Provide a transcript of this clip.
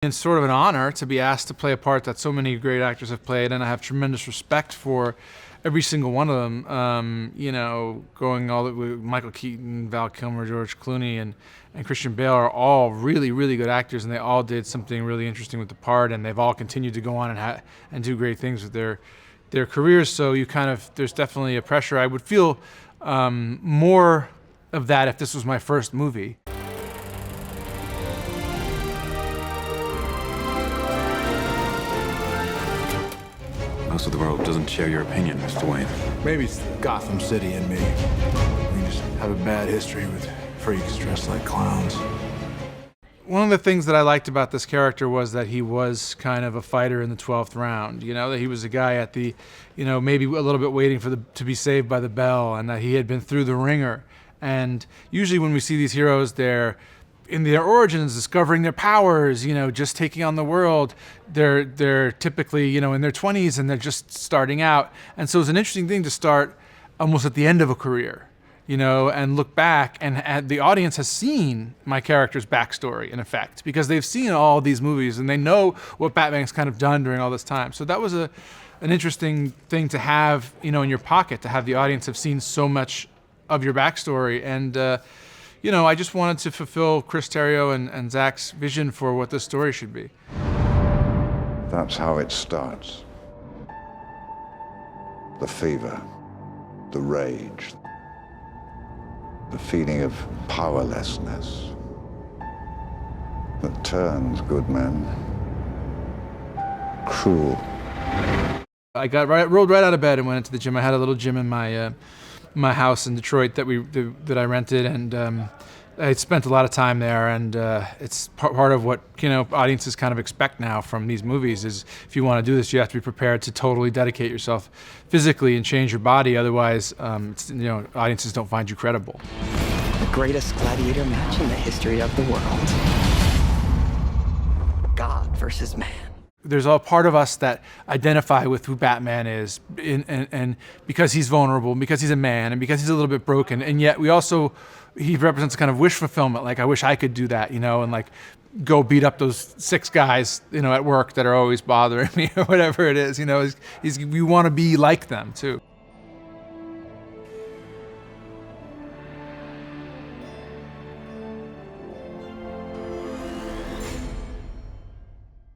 It's sort of an honor to be asked to play a part that so many great actors have played, and I have tremendous respect for every single one of them. Going all the way, Michael Keaton, Val Kilmer, George Clooney, and Christian Bale are all really, really good actors, and they all did something really interesting with the part, and they've all continued to go on and do great things with their careers. So there's definitely a pressure. I would feel more of that if this was my first movie. Most of the world doesn't share your opinion, Mr. Wayne. Maybe it's Gotham City in me. We just have a bad history with freaks dressed like clowns. One of the things that I liked about this character was that he was kind of a fighter in the 12th round. That he was a guy at the, maybe a little bit waiting to be saved by the bell, and that he had been through the ringer. And usually when we see these heroes, they're in their origins, discovering their powers, just taking on the world. They're typically, in their 20s, and they're just starting out. And so it's an interesting thing to start almost at the end of a career, and look back, and the audience has seen my character's backstory, in effect, because they've seen all these movies, and they know what Batman's kind of done during all this time. So that was an interesting thing to have, in your pocket, to have the audience have seen so much of your backstory. And, I just wanted to fulfill Chris Terrio and Zach's vision for what this story should be. That's how it starts. The fever, the rage, the feeling of powerlessness that turns good men cruel. I rolled right out of bed and went into the gym. I had a little gym in my house in Detroit that I rented, and I spent a lot of time there, and it's part of what audiences kind of expect now from these movies is if you want to do this, you have to be prepared to totally dedicate yourself physically and change your body. Otherwise, audiences don't find you credible. The greatest gladiator match in the history of the world. God versus man. There's all part of us that identify with who Batman is, and because he's vulnerable, and because he's a man, and because he's a little bit broken, and yet he represents a kind of wish fulfillment. Like, I wish I could do that, and like go beat up those 6 guys, at work that are always bothering me or whatever it is. We want to be like them too.